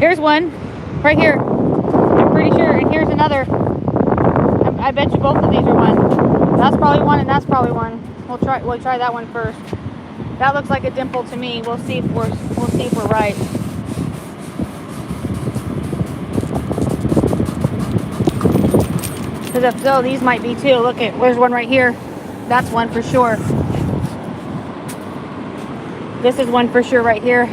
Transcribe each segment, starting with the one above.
Here's one right here. I'm pretty sure. And here's another. I bet you both of these are one. That's probably one, and that's probably one. We'll try that one first. That looks like a dimple to me. We'll see if we're right. Because if so, these might be too. Look at, there's one right here. That's one for sure. This is one for sure right here.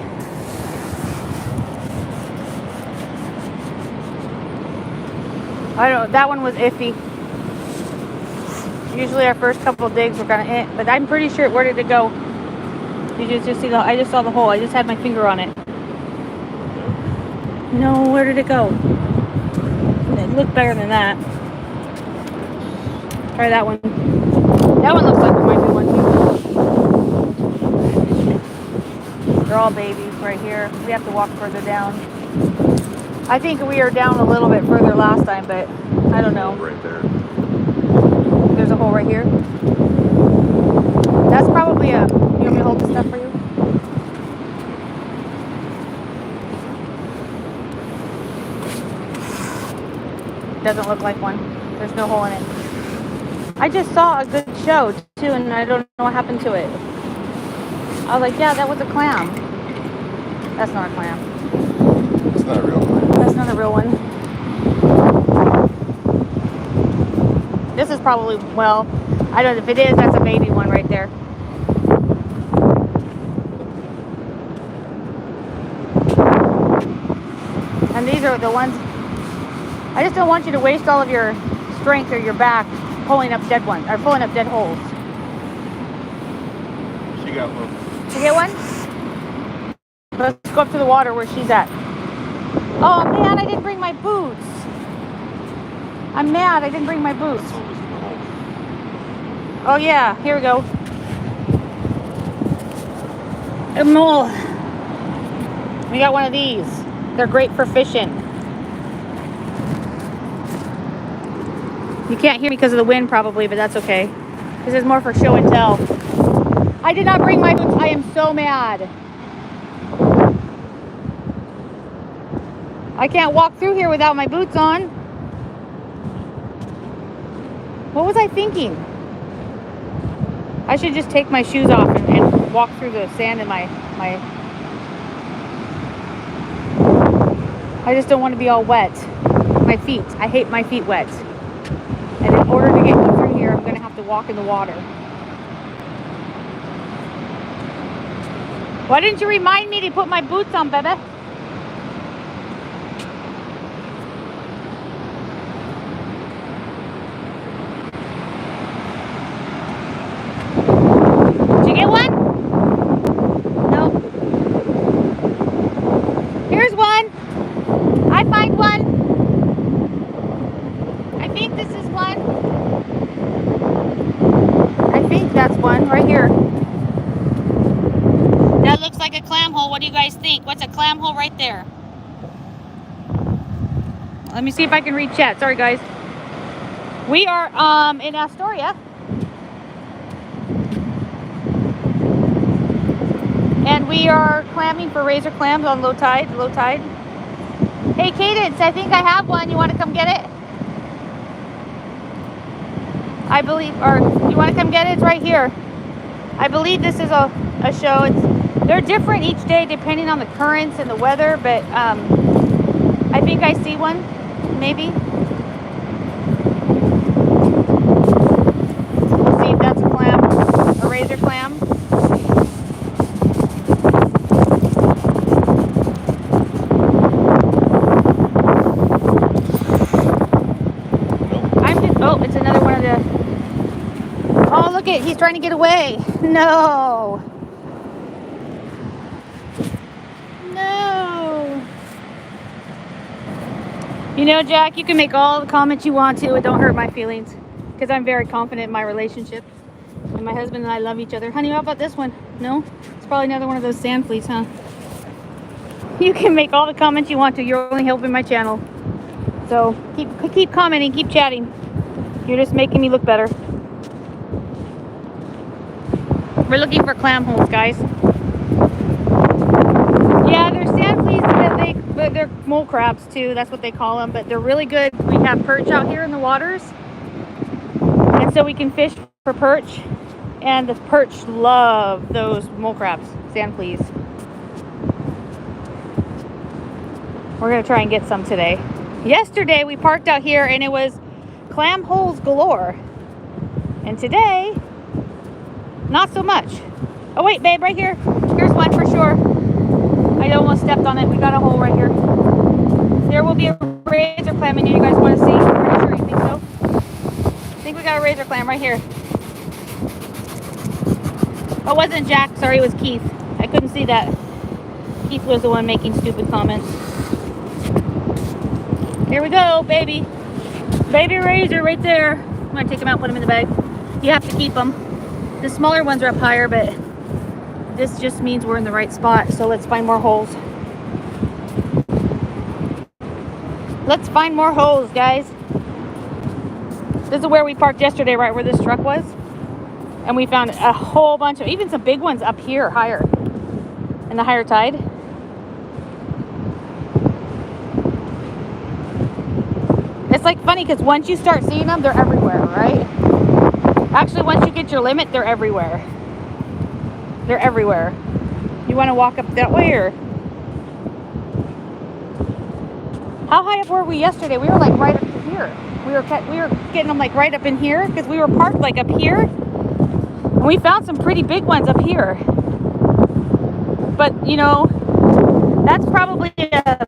I don't. That one was iffy. Usually our first couple of digs were kind of but I'm pretty sure. Where did it go? Did you just see the? I just saw the hole. I just had my finger on it. No, where did it go? It looked better than that. Try that one. That one looks like it might be one too. They're all babies right here. We have to walk further down. I think we are down a little bit further last time, but I don't know. Right there. There's a hole right here. That's probably a... You want me to hold this stuff for you? Doesn't look like one. There's no hole in it. I just saw a good show too, and I don't know what happened to it. I was like, yeah, that was a clam. That's not a clam. It's not a real one. That's not a real one. This is probably, well, I don't know if it is. That's a baby one right there. And these are the ones. I just don't want you to waste all of your strength or your back pulling up dead ones or pulling up dead holes. She got one. Did you get one? Let's go up to the water where she's at. Oh man, I didn't bring my boots. I'm mad I didn't bring my boots. Oh yeah, here we go. A mole. We got one of these. They're great for fishing. You can't hear me because of the wind probably, but that's okay. This is more for show and tell. I did not bring my boots. I am so mad. I can't walk through here without my boots on. What was I thinking? I should just take my shoes off and walk through the sand in my... I just don't want to be all wet. My feet. I hate my feet wet. And in order to get through here, I'm going to have to walk in the water. Why didn't you remind me to put my boots on, baby? Did you get one? No. Here's one. I find one. I think this is one. I think that's one right here. That looks like a clam hole. What do you guys think? What's a clam hole right there? Let me see if I can read chat. Sorry guys. We are in Astoria. And we are clamming for razor clams on low tide. Hey Cadence, I think I have one. You want to come get it? I believe, or you want to come get it? It's right here. I believe this is a show. They're different each day depending on the currents and the weather, but I think I see one, maybe. We'll see if that's a clam, a razor clam. Oh, it's another one of the... Oh, look at, he's trying to get away. No. No. You know, Jack, you can make all the comments you want to. It don't hurt my feelings. Because I'm very confident in my relationship. And my husband and I love each other. Honey, how about this one? No? It's probably another one of those sand fleas, huh? You can make all the comments you want to. You're only helping my channel. So, keep commenting, keep chatting. You're just making me look better. We're looking for clam holes, guys. Yeah, they're sand fleas, but they're mole crabs too. That's what they call them, but they're really good. We have perch out here in the waters, and so we can fish for perch, and the perch love those mole crabs, sand fleas. We're gonna try and get some today. Yesterday we parked out here and it was clam holes galore, and today not so much. Oh wait, babe, right here. Here's one for sure. I almost stepped on it. We got a hole right here. There will be a razor clam in here. You guys want to see? Pretty sure you think so. I think we got a razor clam right here. Oh, it wasn't Jack. Sorry, it was Keith. I couldn't see that. Keith was the one making stupid comments. Here we go, baby. Baby razor right there. I'm going to take them out and put them in the bag. You have to keep them. The smaller ones are up higher, but this just means we're in the right spot. So let's find more holes. Let's find more holes, guys. This is where we parked yesterday, right where this truck was. And we found a whole bunch of, even some big ones up here, higher, in the higher tide. It's like funny because once you start seeing them, they're everywhere, right? Actually, once you get your limit, they're everywhere. They're everywhere. You want to walk up that way, or? How high up were we yesterday? We were like right up here. We were getting them like right up in here because we were parked like up here. And we found some pretty big ones up here. But, you know, that's probably a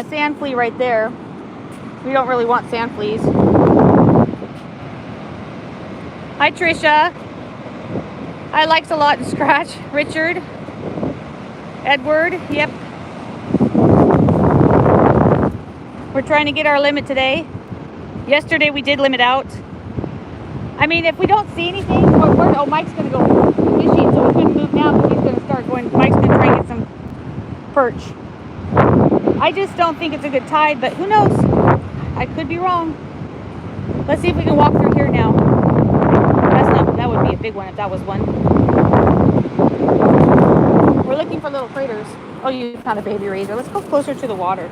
sand flea right there. We don't really want sand fleas. Hi, Trisha. I likes a lot and scratch. Richard. Edward. Yep. We're trying to get our limit today. Yesterday we did limit out. I mean, if we don't see anything, oh, Mike's going to go fishing, so we couldn't move now, but he's going to start going. Mike's going to try and get some perch. I just don't think it's a good tide, but who knows? I could be wrong. Let's see if we can walk through here now. That would be a big one if that was one. We're looking for little craters. Oh, you found a baby razor. Let's go closer to the water.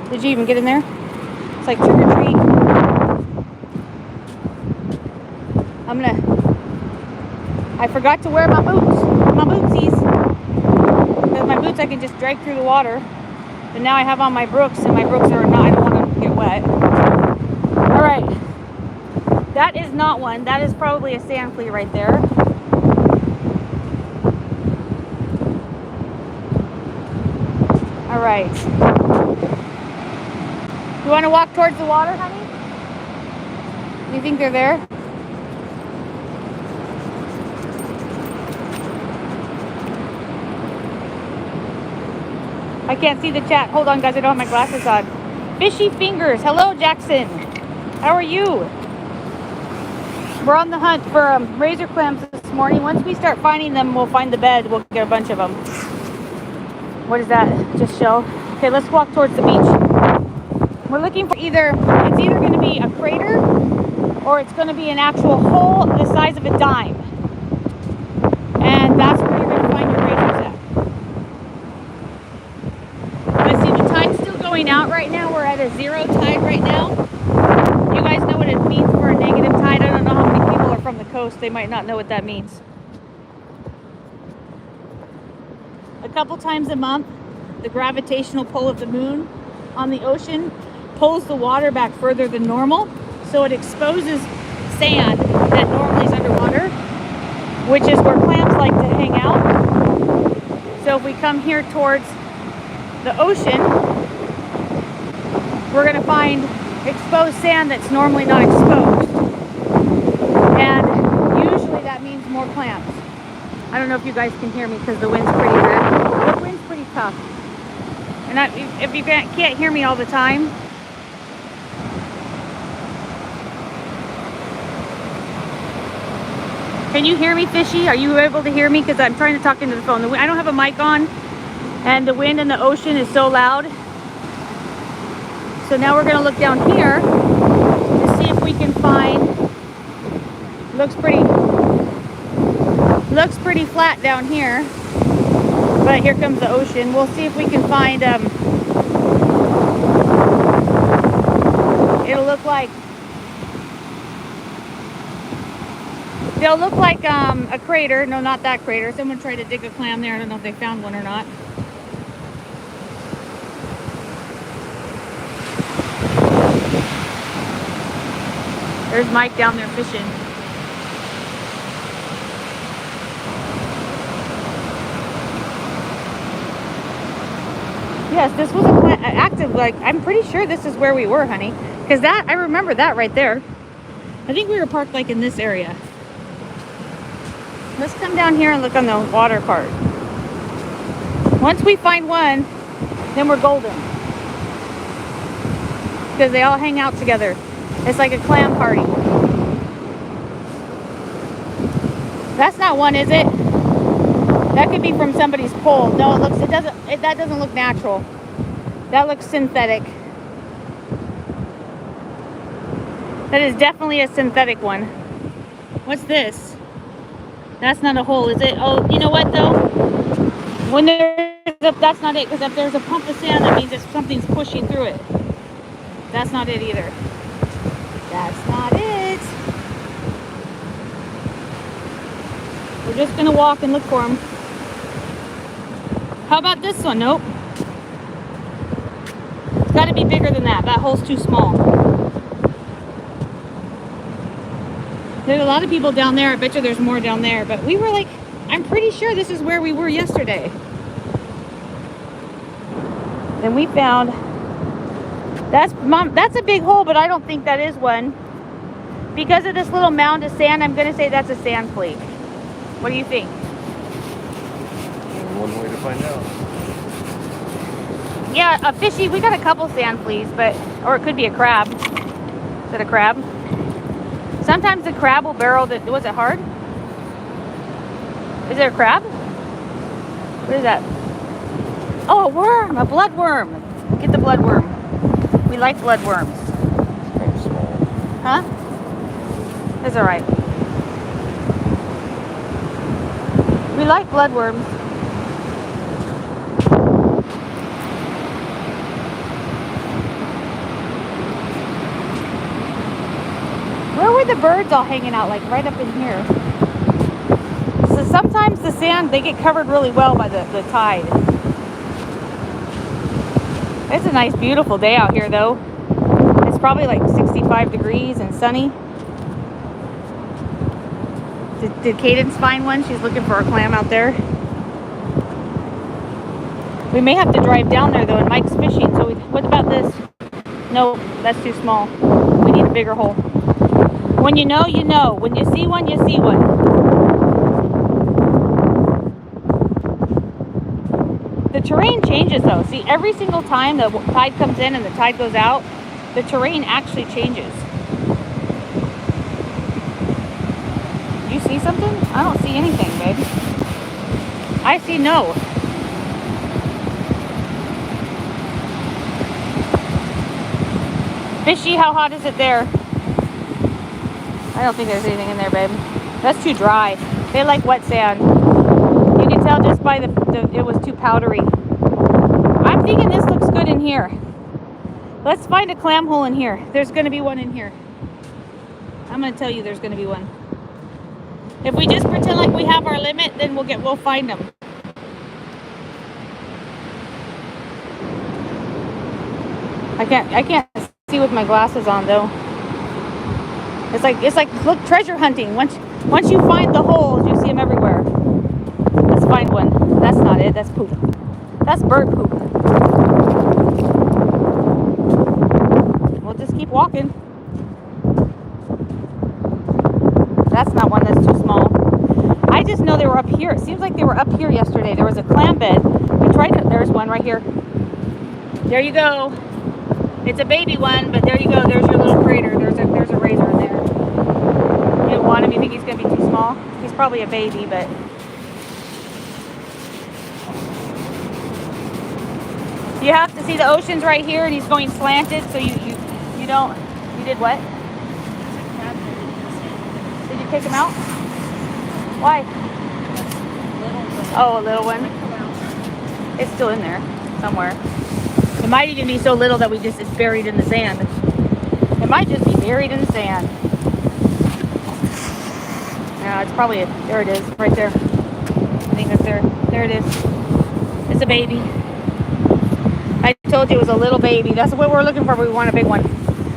Did you even get in there? It's like trick or treat. I forgot to wear my boots. My bootsies. Because my boots I can just drag through the water. But now I have on my Brooks, and my Brooks are not, I don't want to get wet. Alright. That is not one. That is probably a sand flea right there. Alright. You want to walk towards the water, honey? You think they're there? I can't see the chat. Hold on, guys. I don't have my glasses on. Fishy Fingers. Hello, Jackson. How are you? We're on the hunt for razor clams this morning. Once we start finding them, we'll find the bed. We'll get a bunch of them. What is that? Just shell. Okay, let's walk towards the beach. We're looking for it's either going to be a crater or it's going to be an actual hole the size of a dime. And that's where you're going to find your razors at. But see, the tide's still going out right now. We're at a zero tide right now. You guys know what it means for a negative tide. I don't know how many people are from the coast. They might not know what that means. A couple times a month, the gravitational pull of the moon on the ocean pulls the water back further than normal, so it exposes sand that normally is underwater, which is where clams like to hang out. So if we come here towards the ocean, we're going to find exposed sand that's normally not exposed, and usually that means more clams. I don't know if you guys can hear me because the wind's pretty bad. The wind's pretty tough, and if you can't hear me all the time, can you hear me, Fishy? Are you able to hear me? Because I'm trying to talk into the phone. I don't have a mic on, and the wind in the ocean is so loud. So now we're going to look down here to see if we can find. Looks pretty flat down here. But here comes the ocean. We'll see if we can find, they'll look like a crater. No, not that crater. Someone tried to dig a clam there. I don't know if they found one or not. There's Mike down there fishing. Yes, this was an active, like, I'm pretty sure this is where we were, honey. Because that, I remember that right there. I think we were parked like in this area. Let's come down here and look on the water part. Once we find one, then we're golden. Because they all hang out together. It's like a clam party. That's not one, is it? That could be from somebody's pole. No, that doesn't look natural. That looks synthetic. That is definitely a synthetic one. What's this? That's not a hole, is it? Oh, you know what though? When that's not it, because if there's a pump of sand, that means that something's pushing through it. That's not it either. That's not it. We're just gonna walk and look for them. How about this one? Nope. It's got to be bigger than that. That hole's too small. There's a lot of people down there. I bet you there's more down there. But we were like, I'm pretty sure this is where we were yesterday. Then we found, that's a big hole, but I don't think that is one. Because of this little mound of sand, I'm going to say that's a sand flake. What do you think? One way to find out. Yeah, a fishy. We got a couple sand fleas, or it could be a crab. Is it a crab? Sometimes the crab will barrel the. Was it hard? Is it a crab? What is that? Oh, a worm, a bloodworm. Get the bloodworm. We like bloodworms. Kind of small. Huh? It's all right. We like bloodworms. Where were the birds all hanging out? Like right up in here. So sometimes the sand, they get covered really well by the tide. It's a nice, beautiful day out here though. It's probably like 65 degrees and sunny. Did Cadence find one? She's looking for a clam out there. We may have to drive down there though, and Mike's fishing. So what about this? Nope, that's too small. We need a bigger hole. When you know, you know. When you see one, you see one. The terrain changes though. See, every single time the tide comes in and the tide goes out, the terrain actually changes. You see something? I don't see anything, babe. I see no. Fishy, how hot is it there? I don't think there's anything in there, babe. That's too dry. They like wet sand. You can tell just by it was too powdery. I'm thinking this looks good in here. Let's find a clam hole in here. There's going to be one in here. I'm going to tell you there's going to be one. If we just pretend like we have our limit, then we'll find them. I can't see with my glasses on though. It's like look, treasure hunting. Once you find the holes, you see them everywhere. Let's find one. That's not it. That's poop. That's bird poop. We'll just keep walking. That's not one. That's too small. I just know they were up here. It seems like they were up here yesterday. There was a clam bed. We tried to. There's one right here. There you go. It's a baby one, but there you go. There's your little crater. There's a razor in there. You don't want him. You think he's going to be too small? He's probably a baby, but... You have to see the ocean's right here, and he's going slanted, so you don't... You did what? Did you kick him out? Why? Oh, a little one. It's still in there somewhere. It might even be so little that it's buried in the sand. It might just be buried in the sand. Yeah, it's probably there it is, right there. I think that's there. There it is. It's a baby. I told you it was a little baby. That's what we're looking for, but we want a big one.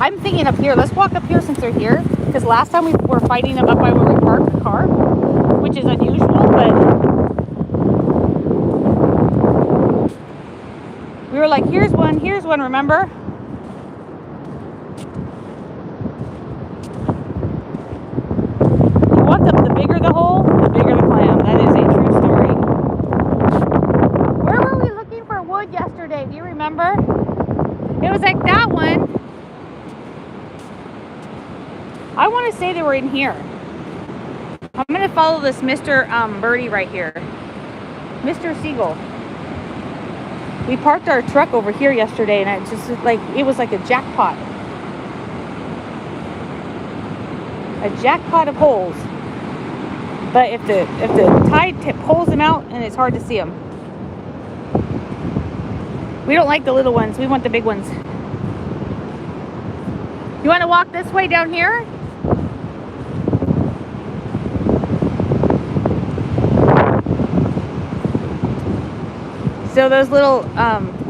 I'm thinking up here. Let's walk up here since they're here. Because last time we were fighting them up by where we parked the car, which is unusual, but we were like, here's one, remember? You want the bigger the hole, the bigger the clam. That is a true story. Where were we looking for wood yesterday? Do you remember? It was like that one. I want to say they were in here. I'm going to follow this Mr. Birdie right here. Mr. Seagull. We parked our truck over here yesterday, and it was like a jackpot. A jackpot of holes. But if the tide pulls them out, and it's hard to see them. We don't like the little ones. We want the big ones. You want to walk this way down here? So those little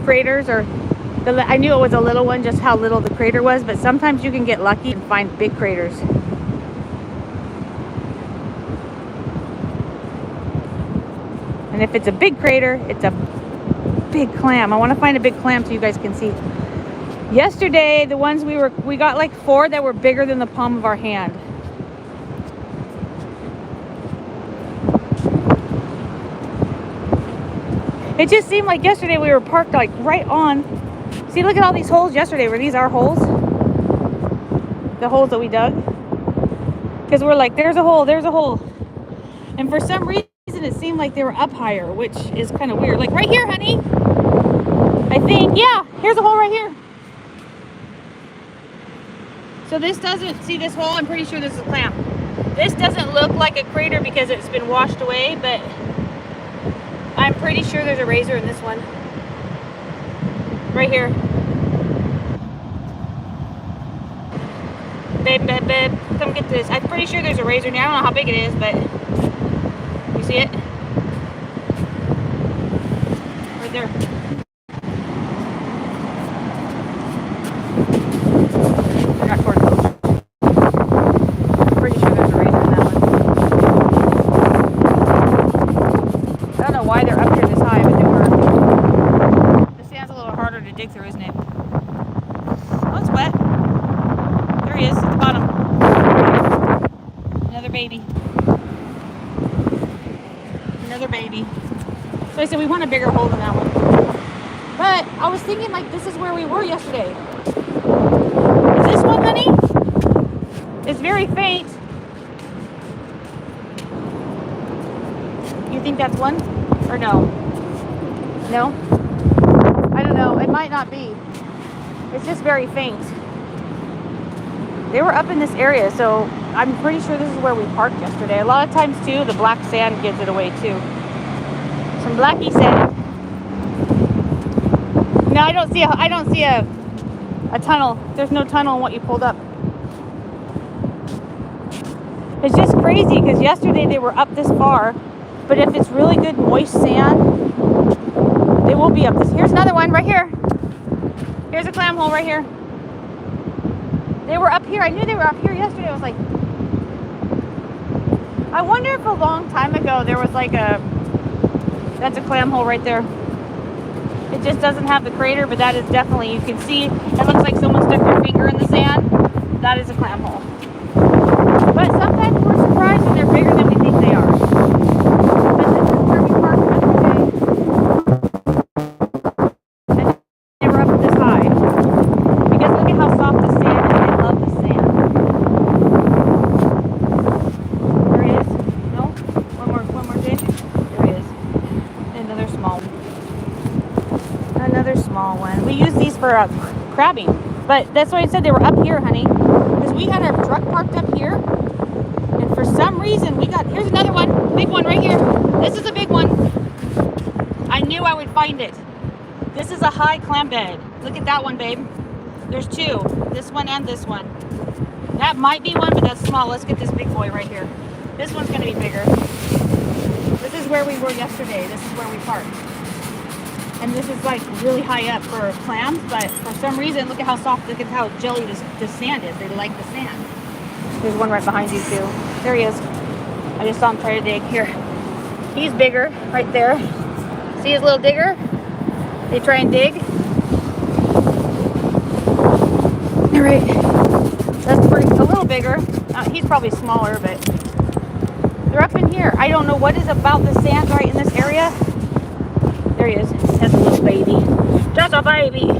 craters I knew it was a little one, just how little the crater was, but sometimes you can get lucky and find big craters. And if it's a big crater, it's a big clam. I want to find a big clam so you guys can see. Yesterday, the ones we got like 4 that were bigger than the palm of our hand. It just seemed like yesterday we were parked like right on. See, look at all these holes yesterday. Were these our holes? The holes that we dug? Because we're like, there's a hole, there's a hole. And for some reason, it seemed like they were up higher, which is kind of weird. Like right here, honey. I think, yeah, here's a hole right here. So this doesn't, see this hole? I'm pretty sure this is a clam. This doesn't look like a crater because it's been washed away, but I'm pretty sure there's a razor in this one. Right here. Babe, babe, babe, come get this. I'm pretty sure there's a razor now. I don't know how big it is, but you see it? Right there. I got cord. I'm pretty sure there's a razor in that one. I don't know why they're up here this high, but they were. The sand's a little harder to dig through, isn't it? Oh, it's wet. There he is at the bottom. Another baby. Another baby. So I said we want a bigger hole than that one. But I was thinking like this is where we were yesterday. Is this one, honey? It's very faint. You think that's one? Or no? No? I don't know. It might not be. It's just very faint. They were up in this area, so I'm pretty sure this is where we parked yesterday. A lot of times too, the black sand gives it away too. Some blacky sand. No, I don't see a tunnel. There's no tunnel in what you pulled up. It's just crazy because yesterday they were up this far, but if it's really good moist sand, they will be up this. Here's another one right here. Here's a clam hole right here. They were up here. I knew they were up here yesterday. I was like, I wonder if a long time ago there was like that's a clam hole right there. It just doesn't have the crater, but that is definitely, you can see, it looks like someone stuck their finger in the sand. That is a clam hole. But sometimes we're surprised when they're bigger than we think they are. But this is where we parked yesterday. And they were up this high. Because look at how soft the sand is. I love the sand. There he is. No? One more thing. There he is. Another small one. Another small one. We use these for crabbing. But that's why I said they were up here, honey. Because we had our truck parked up here. And for some reason, here's another one. Big one right here. This is a big one. I knew I would find it. This is a high clam bed. Look at that one, babe. There's two. This one and this one. That might be one, but that's small. Let's get this big boy right here. This one's going to be bigger. This is where we were yesterday. This is where we parked. And this is like really high up for clams, but for some reason, look at how soft, look at how jelly the sand is. They like the sand. There's one right behind you too. There he is. I just saw him try to dig. Here. He's bigger right there. See his little digger? They try and dig. All right. That's a little bigger. He's probably smaller, but they're up in here. I don't know what is about the sand right in this area. There he is. That's a little baby. That's a baby.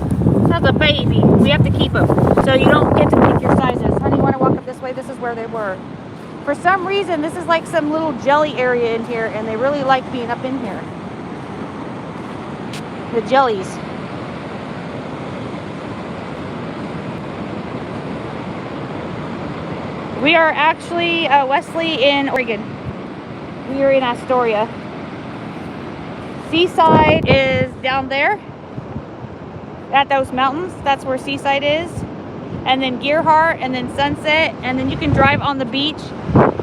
That's a baby. We have to keep him. So you don't get to pick your sizes. Honey, you want to walk up this way? This is where they were. For some reason, this is like some little jelly area in here, and they really like being up in here. The jellies. We are actually, Wesley, in Oregon. We are in Astoria. Seaside is down there at those mountains. That's where Seaside is. And then Gearhart, and then Sunset, and then you can drive on the beach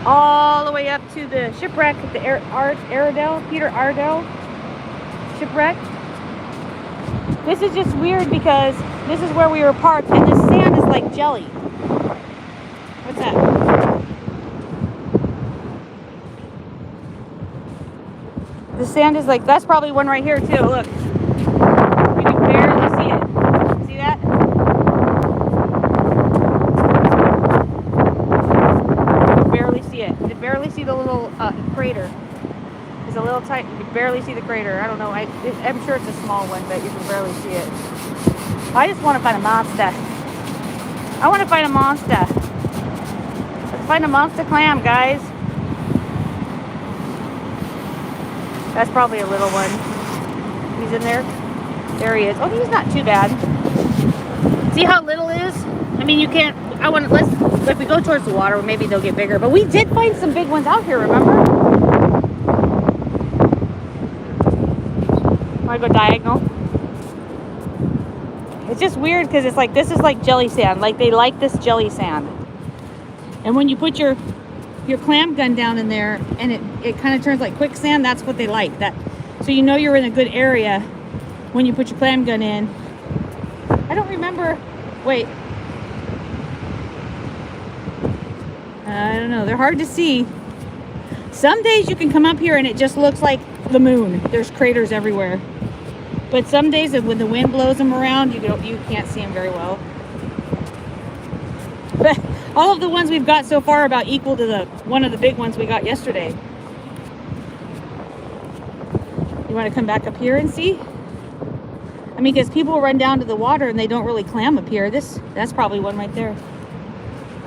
all the way up to the shipwreck, the Peter Ardell shipwreck. This is just weird because this is where we were parked, and the sand is like jelly. What's that? The sand is like, that's probably one right here too. Look. You can barely see it. See that? You can barely see it. You can barely see the little crater. It's a little tight. You can barely see the crater. I don't know. I'm sure it's a small one, but you can barely see it. I just want to find a monster. I want to find a monster. Let's find a monster clam, guys. That's probably a little one. He's in there. There he is. Oh, he's not too bad. See how little it is? I mean, you can't. If we go towards the water, maybe they'll get bigger. But we did find some big ones out here. Remember? Want to go diagonal? It's just weird because it's like this is like jelly sand. Like they like this jelly sand. And when you put your clam gun down in there and it kind of turns like quicksand, that's what they like. So you know you're in a good area when you put your clam gun in. I don't remember. Wait. I don't know. They're hard to see. Some days you can come up here and it just looks like the moon. There's craters everywhere. But some days when the wind blows them around, you can't see them very well. But all of the ones we've got so far are about equal to one of the big ones we got yesterday. You want to come back up here and see? I mean, because people run down to the water and they don't really clam up here. That's probably one right there.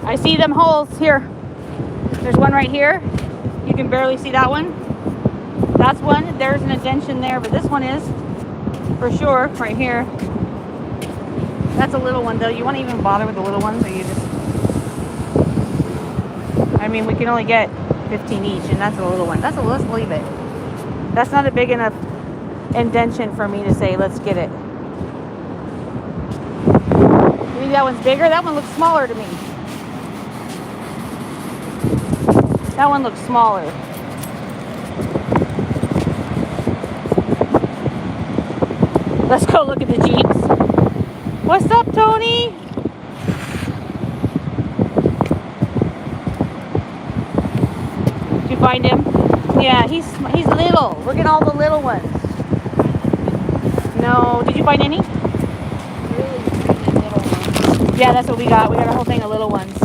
I see them holes here. There's one right here. You can barely see that one. That's one. There's an indentation there, but this one is for sure right here. That's a little one though. You want to even bother with the little ones, or you just? I mean, we can only get 15 each, and that's a little one. Let's leave it. That's not a big enough indentation for me to say let's get it. Maybe that one's bigger. That one looks smaller to me. That one looks smaller. Let's go look at the Jeeps. What's up, Tony? Did you find him? Yeah, he's little. We're getting all the little ones. No, did you find any? Yeah, that's what we got. We got a whole thing of little ones.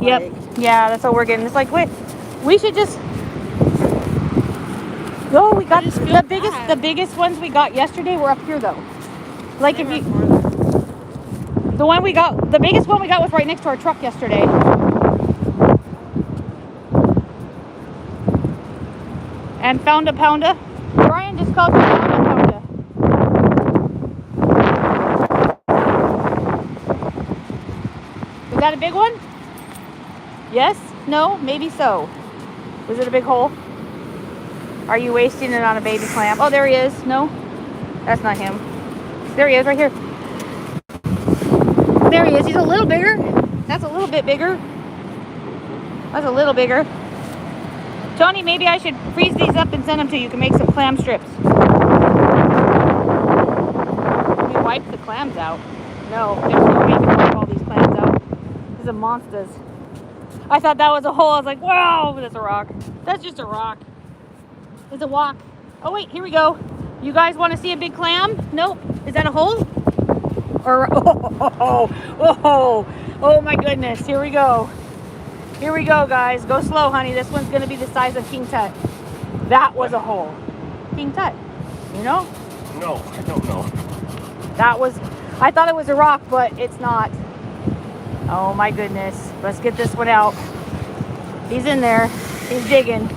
Yep. Yeah, that's what we're getting. It's like, wait, we should just. Oh, we got the biggest ones we got yesterday were up here though. Like if you, the biggest one we got was right next to our truck yesterday. And found a pounder. Brian just called me found a pounder. Is that a big one? Yes? No? Maybe so. Was it a big hole? Are you wasting it on a baby clam? Oh, there he is. No, that's not him. There he is, right here. There he is. He's a little bigger. That's a little bit bigger. That's a little bigger. Tony, maybe I should freeze these up and send them to you. You can make some clam strips. Can we wipe the clams out? No, there's no way you can wipe all these clams out. These are monsters. I thought that was a hole. I was like, wow, that's a rock. That's just a rock. It's a walk. Oh, wait, here we go. You guys want to see a big clam? Nope. Is that a hole? Or, oh my goodness. Here we go. Here we go, guys. Go slow, honey. This one's going to be the size of King Tut. That was a hole. King Tut. You know? No, I don't know. That was, I thought it was a rock, but it's not. Oh my goodness. Let's get this one out. He's in there. He's digging.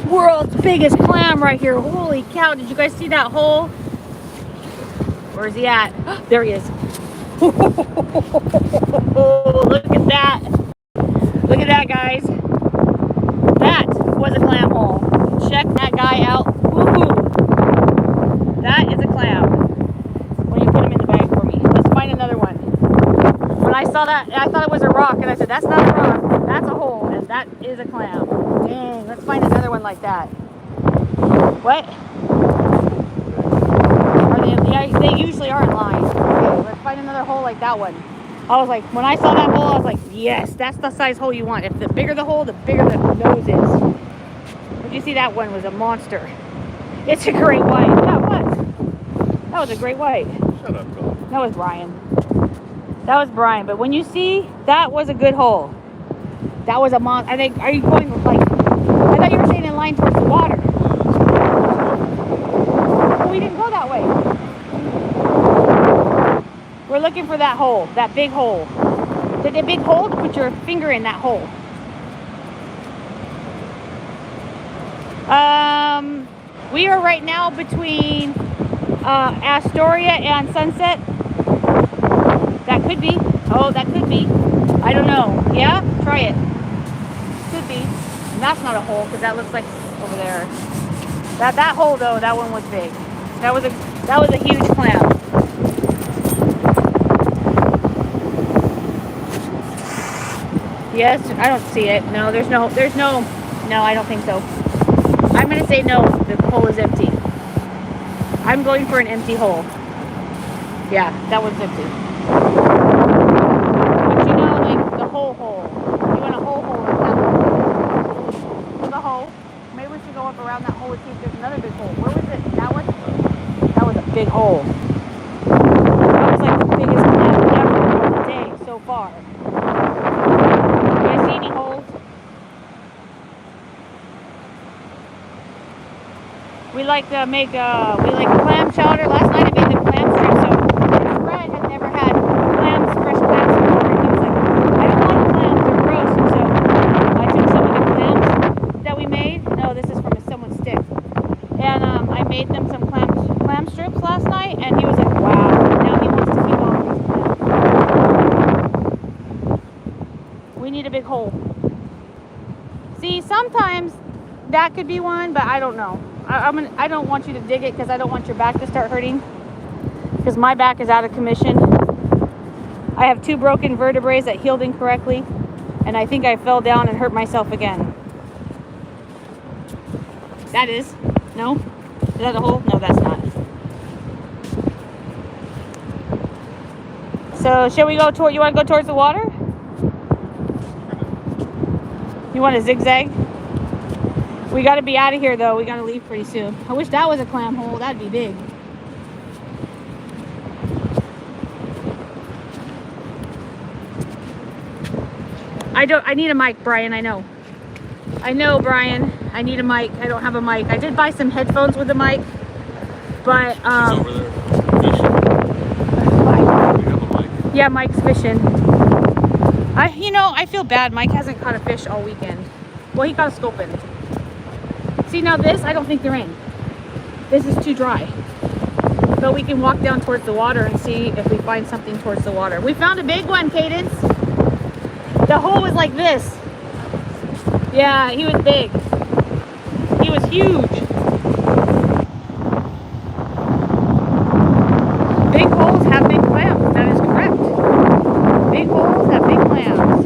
World's biggest clam right here. Holy cow. Did you guys see that hole? Where's he at? There he is. Look at that. Look at that, guys. That was a clam hole. Check that guy out. Woohoo. That is a clam. Well, you put him in the bag for me. Let's find another one. When I saw that, I thought it was a rock, and I said, that's not a rock. That's a hole, and that is a clam. Dang, let's find another one like that. What? Are they? Yeah, they usually are in line. Okay, let's find another hole like that one. I was like, when I saw that hole, I was like, yes, that's the size hole you want. If the bigger the hole, the bigger the nose is. Did you see that one was a monster? It's a great white. That was a great white. Shut up, Bill. That was Brian. That was Brian. But when you see, that was a good hole. That was a monster. I think, are you going like, I thought you were saying in line towards the water. Well, we didn't go that way. We're looking for that hole, that big hole. The big hole, put your finger in that hole. We are right now between Astoria and Sunset. That could be. Oh, that could be. I don't know. Yeah? Try it. Could be. And that's not a hole because that looks like over there. That hole though, that one was big. That was a huge clam. Yes, I don't see it. No, no, I don't think so. I'm going to say no, the hole is empty. I'm going for an empty hole. Yeah, that one's empty. But you know, like the whole hole. You want a whole hole like that one. The hole. Maybe we should go up around that hole and see if there's another big hole. Where was it? That one? That was a big hole. That was like the biggest clam ever of the day so far. You guys see any holes? We like to make clam chowder. Last night I made the clam strips. So Fred had never had clams, fresh clams before. And he was like, I don't like clams, they're gross. And so I took some of the clams that we made. No, this is from someone's stick. And I made them some clam strips last night. And he was like, wow. Now he wants to keep all these clams. We need a big hole. See, sometimes that could be one, but I don't know. I don't want you to dig it because I don't want your back to start hurting. Because my back is out of commission. I have 2 broken vertebrae that healed incorrectly. And I think I fell down and hurt myself again. That is. No? Is that a hole? No, that's not. So, shall we go toward, you want to go towards the water? You want to zigzag? We got to be out of here, though. We got to leave pretty soon. I wish that was a clam hole. That'd be big. I need a mic, Brian. I know, Brian. I need a mic. I don't have a mic. I did buy some headphones with a mic, but He's over there fishing. You have a mic? Yeah, Mike's fishing. I feel bad. Mike hasn't caught a fish all weekend. Well, he caught a sculpin. See, now this, I don't think they're in. This is too dry. But we can walk down towards the water and see if we find something towards the water. We found a big one, Cadence. The hole was like this. Yeah, he was big. was huge. Big holes have big clams. That is correct. Big holes have big clams.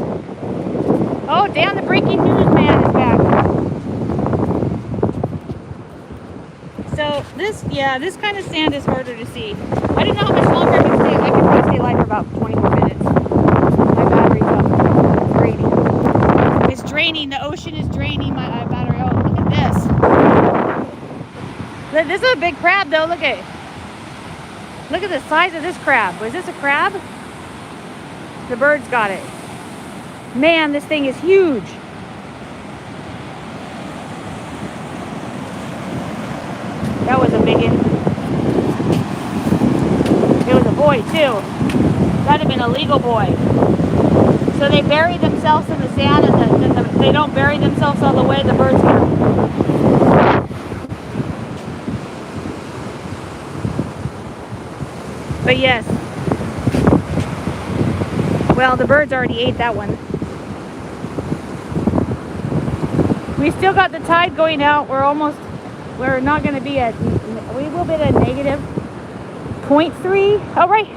Oh, Dan, the breaking news man is back. So this kind of sand is harder to see. I don't know how much longer I can stay. I can probably stay alive for about 20 more minutes. My battery's up. Draining. It's draining. The ocean is draining my battery. Oh, look at this. This is a big crab, though. Look at the size of this crab. Was this a crab? The bird's got it. Man, this thing is huge. That was a biggin. It was a boy too. That'd have been a legal boy. So they bury themselves in the sand, and they don't bury themselves all the way. The birds can. But yes. Well, the birds already ate that one. We still got the tide going out. We're not going to be at, we will be at a negative 0.3. Oh, right.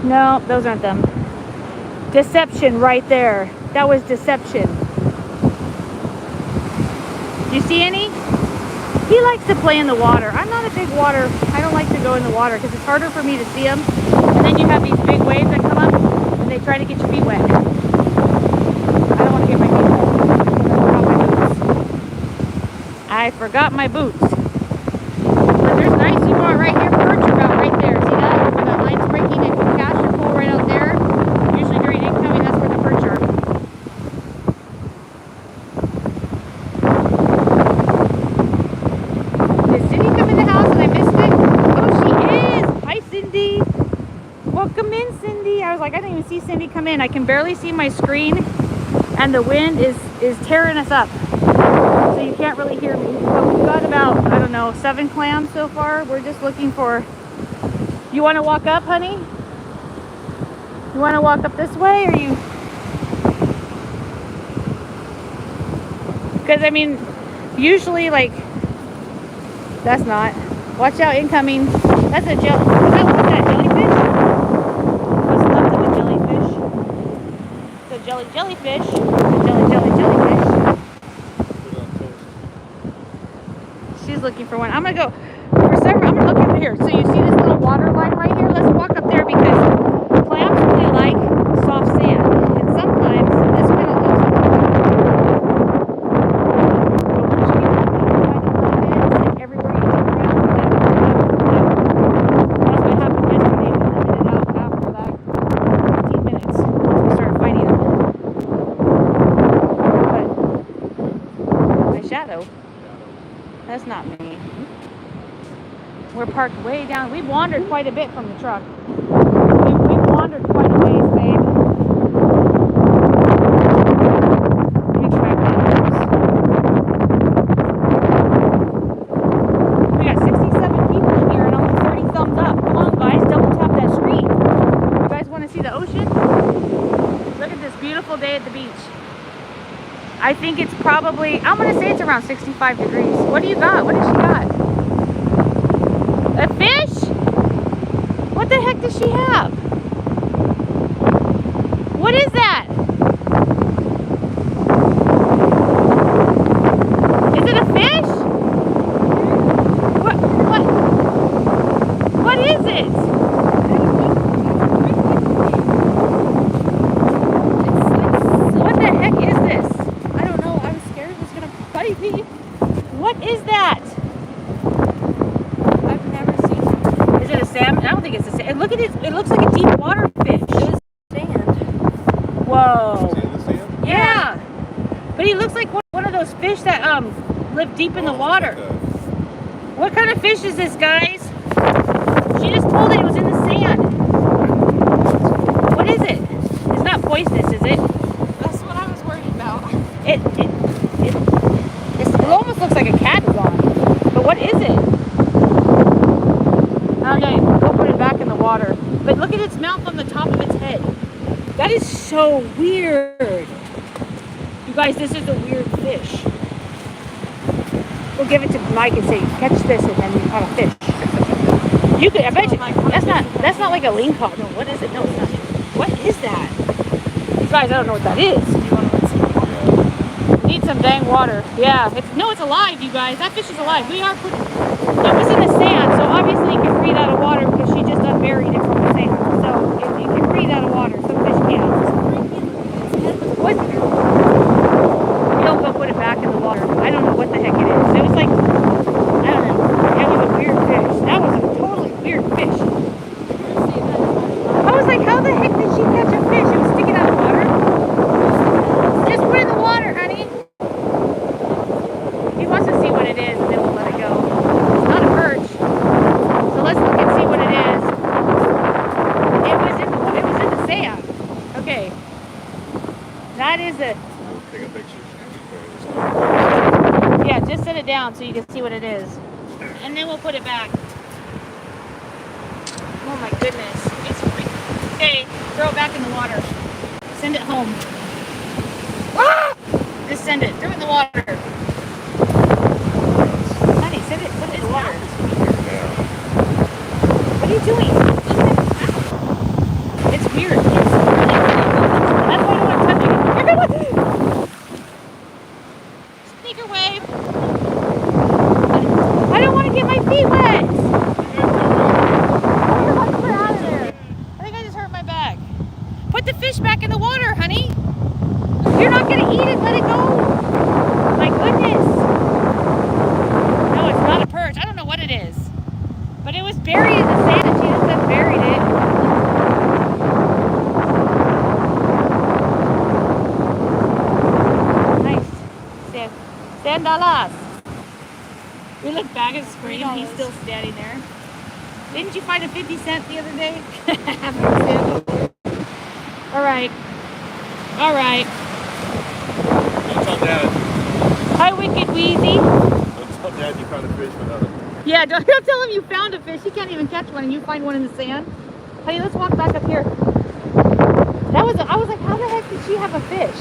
No, those aren't them. Deception right there. That was deception. Do you see any? He likes to play in the water. I'm not a big water. I don't like to go in the water because it's harder for me to see them. And then you have these big waves that come up and they try to get your feet wet. I don't want to get my feet wet. I forgot my boots. But there's nice spot right here, perch about right there. See that? Where that line's breaking, if you cast your pole right out there, usually during incoming, that's where the perch are. Did Cindy come in the house and I missed it? Oh, she is! Hi, Cindy! Welcome in, Cindy! I was like, I didn't even see Cindy come in. I can barely see my screen, and the wind is tearing us up. So you can't really hear me. But we've got about, I don't know, 7 clams so far. We're just looking for... You want to walk up, honey? You want to walk up this way, or you... Because, I mean, usually, like... That's not. Watch out, incoming. That's a jelly... What's that, jellyfish? What's left of a jellyfish? It's a jellyfish. It's a jellyfish. She's looking for one. I'm gonna go I'm gonna look over here. So you see this little water line right here? Let's walk up there because clams really like soft sand. And sometimes this kind of looks like everywhere you turn around. That's what happened yesterday. We limited out after that 15 minutes once we started fighting them. But my shadow. That's not me. We're parked way down. We've wandered quite a bit from the truck. We've wandered quite a ways, babe. Let me try my nose. We got 67 people in here and only 30 thumbs up. Come on, guys. Double tap that screen. You guys want to see the ocean? Look at this beautiful day at the beach. I think it's probably, I'm going to say it's around 65 degrees. What do you got? What does she got? A fish? What the heck does she have? What is that? Is it a fish? What is it? What the heck is this? What is that? I've never seen it. Is it a salmon? I don't think it's a salmon. Look at it. It looks like a deep water fish. It was sand. Whoa. Sand? Yeah. But he looks like one of those fish that live deep in the water. What kind of fish is this, guys? She just told it was in the sand. What is it? It's not poisonous, is it? That's what I was worried about. It almost looks like a cat's-on. But what is it? Okay, go put it back in the water. But look at its mouth on the top of its head. That is so weird. You guys, this is a weird fish. we'll give it to Mike and say, catch this, and then we caught a fish. You could, I bet you, that's not like a ling cod. No, what is it? No, it's not. What is that? You guys, I don't know what that is. Need some dang water. Yeah, it's alive, you guys. That fish is alive. It was in the sand, so obviously it can breathe out of water because she just unburied it from the sand. So it can breathe out of water. Some fish can't. What? You don't go put it back in the water. I don't know what the heck it is. It was like, I don't know. It was a weird fish. That was a totally weird fish. I was like, how the heck did she catch a fish? It was sticking out of water. Just put it in the water, honey. He wants to see what it is, and then we'll let it go. It's not a perch. So let's look and see what it is. It was in the sand. Okay. That is a... Take a picture. Yeah, just set it down so you can see what it is. And then we'll put it back. Oh my goodness. It's freaking... Okay, throw it back in the water. Send it home. Ah! Just send it. Throw it in the water. Honey, send it. Put it in the water. What are you doing? It's weird. That's why I don't want to touch it. Sneaker wave. I don't want to get my feet wet. Let's put it out of there. I think I just hurt my back. Put the fish back in the water, honey. You're not going to eat it. Let it go. My goodness. No, it's not a perch. I don't know what it is. But it was buried in the sand and she just unburied it. Nice. $10. We look back at the screen and he's still standing there. Didn't you find a 50 cent the other day? All right. All right. Don't tell Dad. Hi, Wicked Wheezy. Don't tell Dad you found a fish without a... Yeah, don't tell him you found a fish. He can't even catch one and you find one in the sand. Honey, let's walk back up here. I was like, how the heck did she have a fish?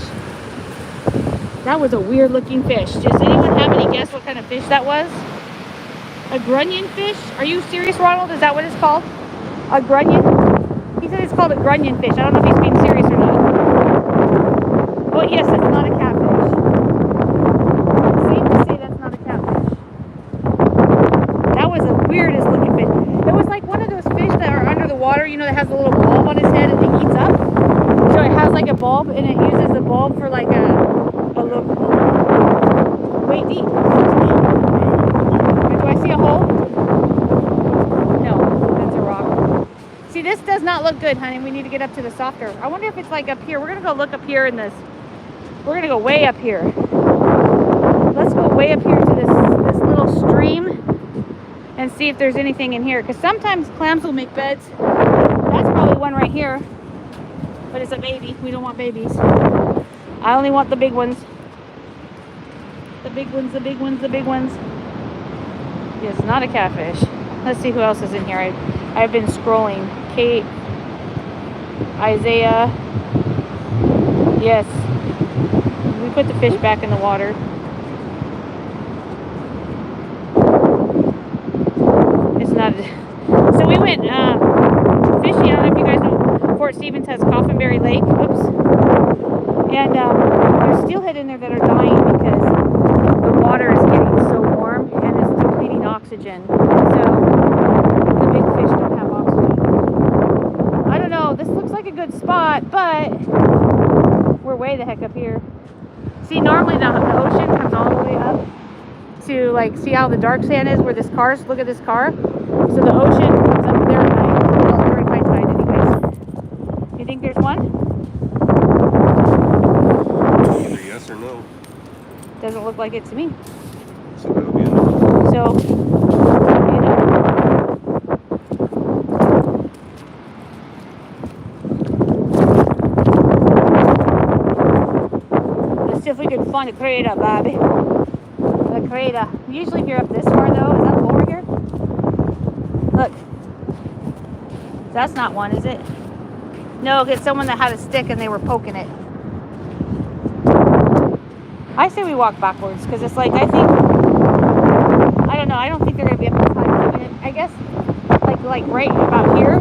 That was a weird looking fish. Does anyone have any guess what kind of fish that was? A grunion fish? Are you serious, Ronald? Is that what it's called? A grunion? He said it's called a grunion fish. I don't know if he's being serious or not. Well, yes, it's not a catfish. It's safe to say that's not a catfish. That was the weirdest looking fish. It was like one of those fish that are under the water, you know, that has a little bulb on his head and it eats up. So it has like a bulb and it uses the bulb for like a little... Wait, deep. Do I see a hole? No, that's a rock. See, this does not look good, honey. We need to get up to the softer. I wonder if it's like up here. We're going to go look up here in this. We're going to go way up here. Let's go way up here to this little stream and see if there's anything in here. Because sometimes clams will make beds. That's probably one right here. But it's a baby. We don't want babies. I only want the big ones. The big ones, the big ones, the big ones. It's not a catfish. Let's see who else is in here. I've been scrolling. Kate, Isaiah. Yes. We put the fish back in the water. It's not. So we went fishing. I don't know if you guys know. Fort Stevens has Coffinberry Lake. Oops. And there's steelhead in there that are dying because the water is getting so warm and it's depleting oxygen. So the big fish don't have oxygen. I don't know. This looks like a good spot, but we're way the heck up here. See, normally the ocean comes all the way up to like see how the dark sand is where this car's. Look at this car. So the ocean comes up there during high tide. Anyways, you think there's one? Either yes or no. Doesn't look like it to me. So that'll be enough. So, you know. Let's see if we can find a crater, Bobby. A crater. Usually if you're up this far though, is that over here? Look. That's not one, is it? No, it's someone that had a stick and they were poking it. I say we walk backwards because it's like, I think know. I don't think they're gonna be up this high. I mean, I guess like right about here.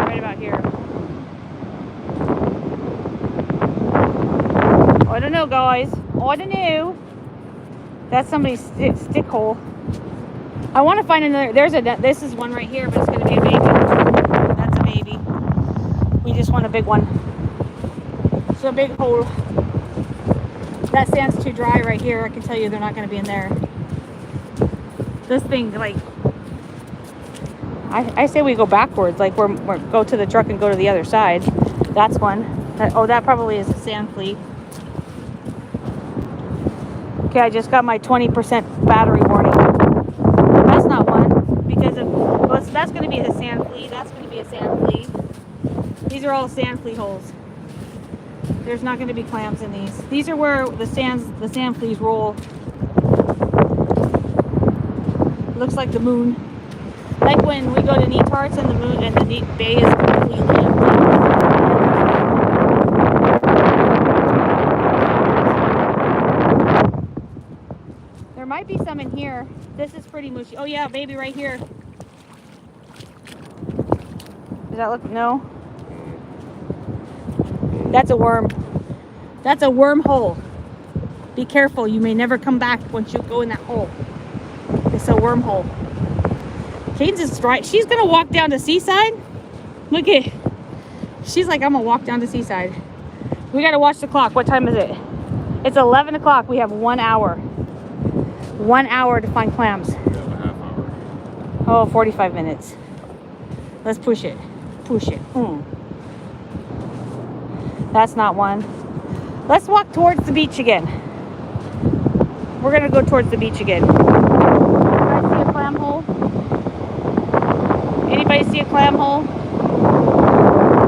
Right about here. Oh, I don't know, guys. Oh, I don't know. That's somebody's stick hole. I want to find another. This is one right here, but it's gonna be a baby. That's a baby. We just want a big one. It's a big hole. That sand's too dry right here. I can tell you they're not going to be in there. This thing, like, I say we go backwards. Like, we're go to the truck and go to the other side. That's one. That probably is a sand flea. Okay, I just got my 20% battery warning. That's not one because that's going to be a sand flea. That's going to be a sand flea. These are all sand flea holes. There's not going to be clams in these. These are where the sand fleas roll. Looks like the moon. Like when we go to neat tarts and the moon and the neat bay is completely empty. There might be some in here. This is pretty mushy. Oh yeah, baby right here. Does that look? No. That's a worm. That's a wormhole. Be careful. You may never come back once you go in that hole. It's a wormhole. Caden's is dry. She's going to walk down to Seaside. Look at. She's like, I'm going to walk down to Seaside. We got to watch the clock. What time is it? It's 11 o'clock. We have 1 hour. 1 hour to find clams. We have a half hour. Oh, 45 minutes. Let's push it. Push it. That's not one. Let's walk towards the beach again. We're going to go towards the beach again. Anybody see a clam hole? Anybody see a clam hole?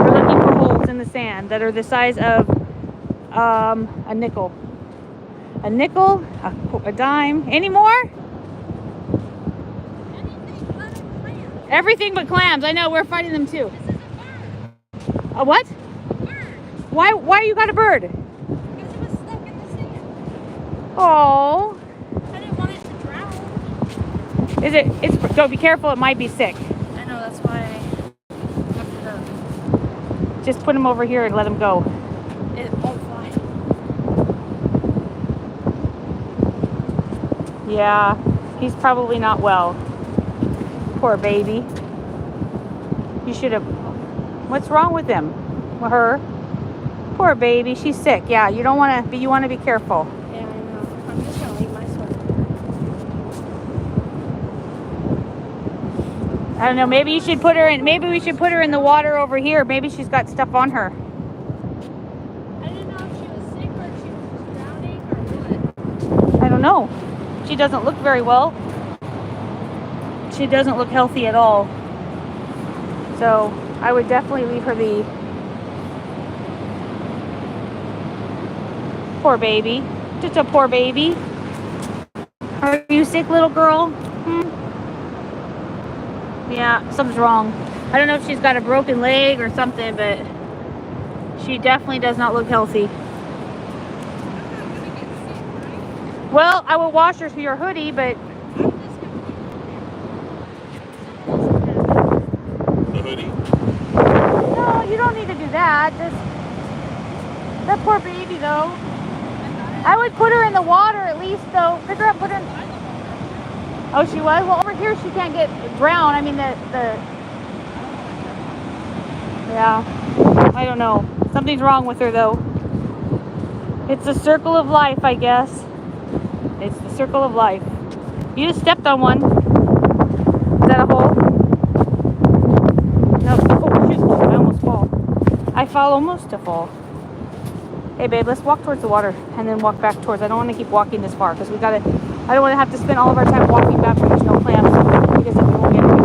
We're looking for holes in the sand that are the size of a nickel. A nickel, a dime. Any more? Everything but clams. I know, we're fighting them too. A what? Why you got a bird? Because it was stuck in the sand. Oh. I didn't want it to drown. Go be careful, it might be sick. I know, that's why I left it up. Just put him over here and let him go. It won't fly. Yeah, he's probably not well. Poor baby. You should have. What's wrong with him? With her? Poor baby, she's sick. Yeah, you don't want to be. You want to be careful. Yeah, I know. I'm just gonna leave my sweater. I don't know. Maybe you should put her in. Maybe we should put her in the water over here. Maybe she's got stuff on her. I didn't know if she was sick or if she was just drowning or what. I don't know. She doesn't look very well. She doesn't look healthy at all. So I would definitely leave her be. Poor baby. Just a poor baby. Are you sick, little girl? Yeah, something's wrong. I don't know if she's got a broken leg or something, but she definitely does not look healthy. Well, I will wash her through your hoodie, but The hoodie? no, you don't need to do that. That poor baby, though. I would put her in the water at least, though. Pick her up, put her in. Oh, she was? Well, over here she can't get drowned. I mean, yeah. I don't know. Something's wrong with her, though. It's the circle of life, I guess. It's the circle of life. You just stepped on one. Is that a hole? No. Oh, shoot. I almost fall. I fall almost to fall. Hey, babe, let's walk towards the water and then walk back towards. I don't want to keep walking this far because I don't want to have to spend all of our time walking back when there's no clams because then we won't get anything.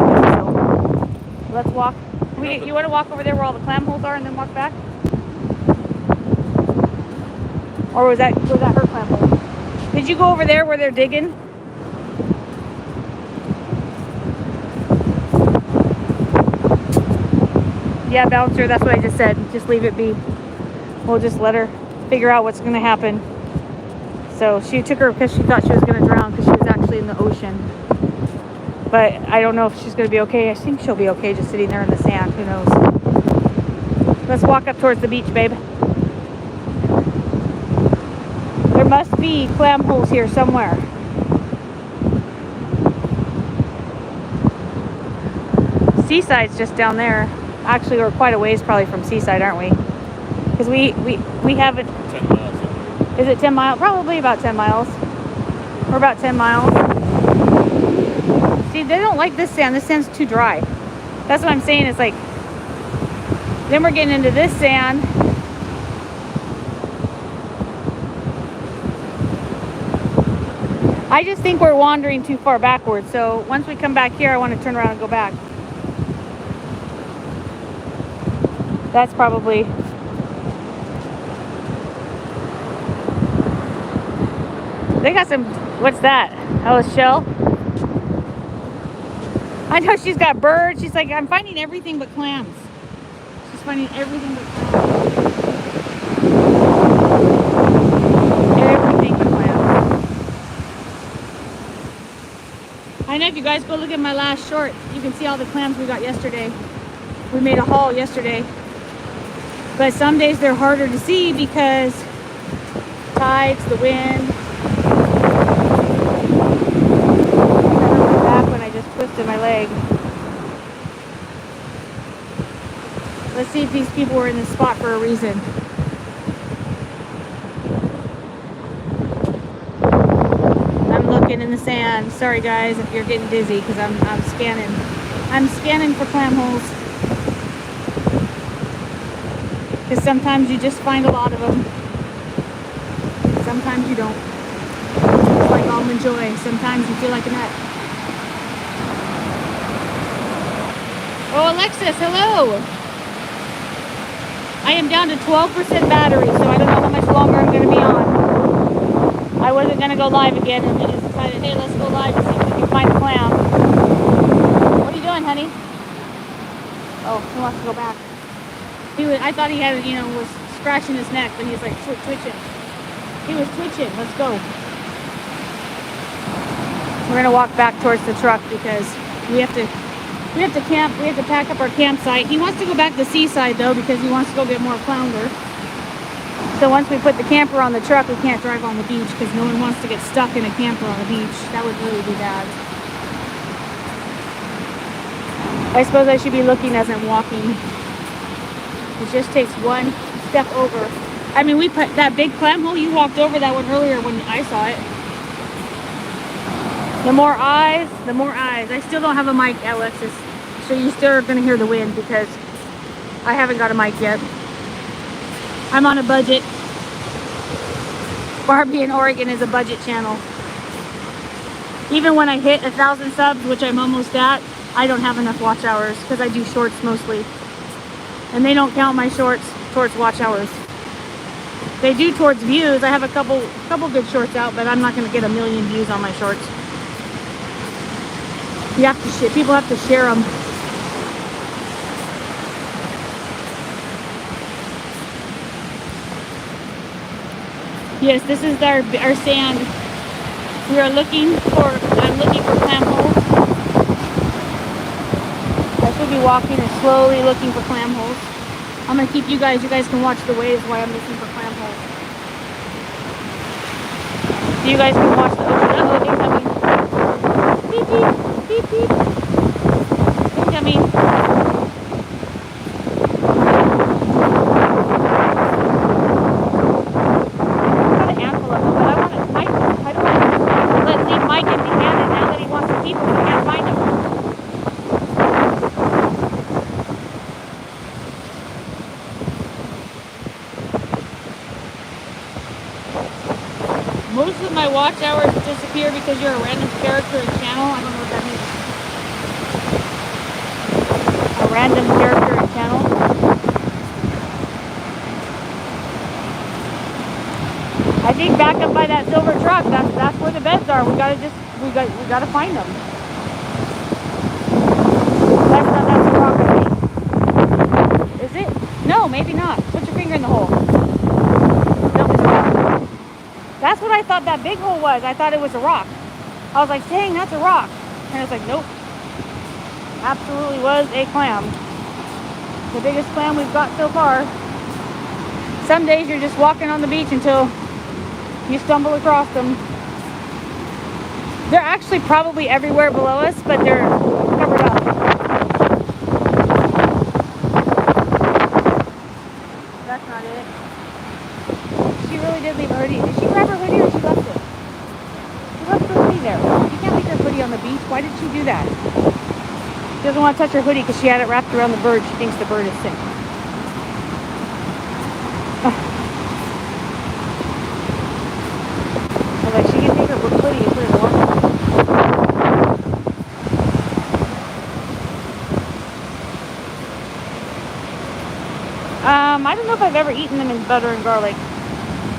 So let's walk. You want to walk over there where all the clam holes are and then walk back? Or was that her clam hole? Did you go over there where they're digging? Yeah, bouncer, that's what I just said. Just leave it be. We'll just let her figure out what's going to happen. So she took her because she thought she was going to drown because she was actually in the ocean. But I don't know if she's going to be okay. I think she'll be okay just sitting there in the sand. Who knows? Let's walk up towards the beach, babe. There must be clam holes here somewhere. Seaside's just down there. Actually, we're quite a ways probably from Seaside, aren't we? Because we haven't... 10 miles. Is it 10 miles? Probably about 10 miles. We're about 10 miles. See, they don't like this sand. This sand's too dry. That's what I'm saying. It's like... Then we're getting into this sand. I just think we're wandering too far backwards. So once we come back here, I want to turn around and go back. That's probably... They got some... What's that? Oh, a shell? I know she's got birds. She's like, I'm finding everything but clams. She's finding everything but clams. Everything but clams. I know if you guys go look at my last short, you can see all the clams we got yesterday. We made a haul yesterday. But some days they're harder to see because tides, the wind. Back when I just twisted my leg. Let's see if these people were in this spot for a reason. I'm looking in the sand. Sorry guys if you're getting dizzy because I'm scanning. I'm scanning for clam holes. Because sometimes you just find a lot of them. Sometimes you don't. It's like almond joy. Sometimes you feel like a nut. Oh, Alexis, hello. I am down to 12% battery, so I don't know how much longer I'm going to be on. I wasn't going to go live again, and we just decided, hey, let's go live and see if we can find a clam. What are you doing, honey? Oh, he wants to go back. I thought he had, was scratching his neck, but he's like twitching. He was twitching. Let's go. We're gonna walk back towards the truck because we have to camp. We have to pack up our campsite. He wants to go back to Seaside though because he wants to go get more flounder. So once we put the camper on the truck, we can't drive on the beach because no one wants to get stuck in a camper on the beach. That would really be bad. I suppose I should be looking as I'm walking. It just takes one step over. I mean, we put that big clam hole, you walked over that one earlier when I saw it. The more eyes, the more eyes. I still don't have a mic, Alexis. So you still are going to hear the wind because I haven't got a mic yet. I'm on a budget. BarbieNOregon is a budget channel. Even when I hit 1,000 subs, which I'm almost at, I don't have enough watch hours because I do shorts mostly. And they don't count my shorts towards watch hours. They do towards views. I have a couple good shorts out, but I'm not going to get 1 million views on my shorts. You have to share. People have to share them. Yes, this is our sand. We are looking for. I'm looking for clam holes. I should be walking and slowly looking for clam holes. I'm gonna keep you guys can watch the waves while I'm looking for clam holes. So you guys can watch the ocean. Uh-oh, incoming. Beep, beep, beep, beep. Incoming. Got a handful of them, but I want to find them. I don't want to leave Mike empty-handed now that he wants to keep them. We can't find them. Most of my watch hours disappear because you're a random character and channel. I don't know what that means. A random character and channel. I think back up by that silver truck, that's where the beds are. We gotta find them. That's a rock, I think. Is it? No, maybe not. Put your finger in the hole. No, it's not. That's what I thought that big hole was. I thought it was a rock. I was like, dang, that's a rock. And it's like, nope. Absolutely was a clam. The biggest clam we've got so far. Some days you're just walking on the beach until you stumble across them. They're actually probably everywhere below us, but they're covered up. That's not it. She really did leave her hoodie. Did she grab her hoodie or she left it? She left her hoodie there. You can't leave her hoodie on the beach. Why did she do that? She doesn't want to touch her hoodie because she had it wrapped around the bird. She thinks the bird is sick. I was like, she can take her hoodie and put it in the water. I don't know if I've ever eaten them in butter and garlic.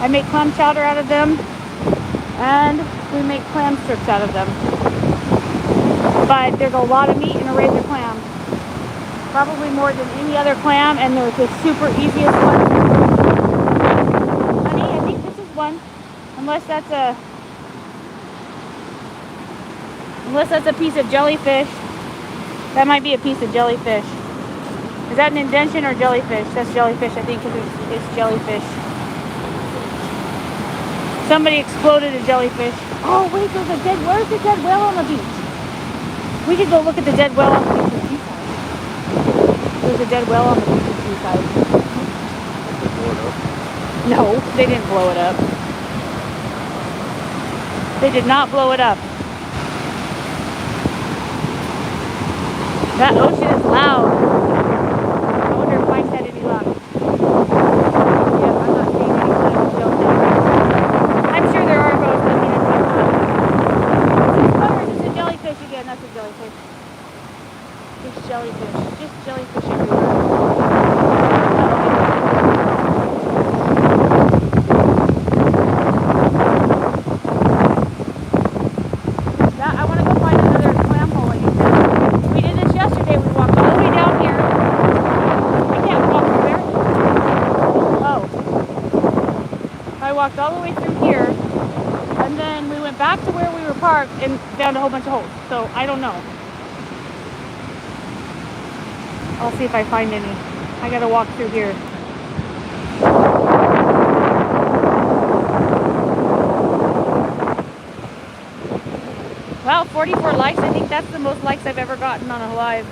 I make clam chowder out of them, and we make clam strips out of them. But there's a lot of meat in a razor clam. Probably more than any other clam, and they're the super easiest one. Honey, I think this is one. Unless that's a piece of jellyfish. That might be a piece of jellyfish. Is that an indention or jellyfish? That's jellyfish, I think, because it's jellyfish. Somebody exploded a jellyfish. Oh, wait, there's a dead... Where's the dead whale on the beach? We could go look at the dead whale on the beach at Seaside. There's a dead whale on the beach at Seaside. Blow it up. No, they didn't blow it up. They did not blow it up. That ocean is loud. I wonder if Mike's had any luck. Yeah, I'm not seeing any clams still down. I'm sure there are boats looking at them. It's a jellyfish again. That's a jellyfish. Just jellyfish. Just jellyfish everywhere. I want to go find another clam hole like you said. We did this yesterday. We walked all the way down here. I can't walk through there. Oh. I walked all the way through here. And then we went back to where we were parked and found a whole bunch of holes. So I don't know. I'll see if I find any. I gotta walk through here. Wow, 44 likes. I think that's the most likes I've ever gotten on a live.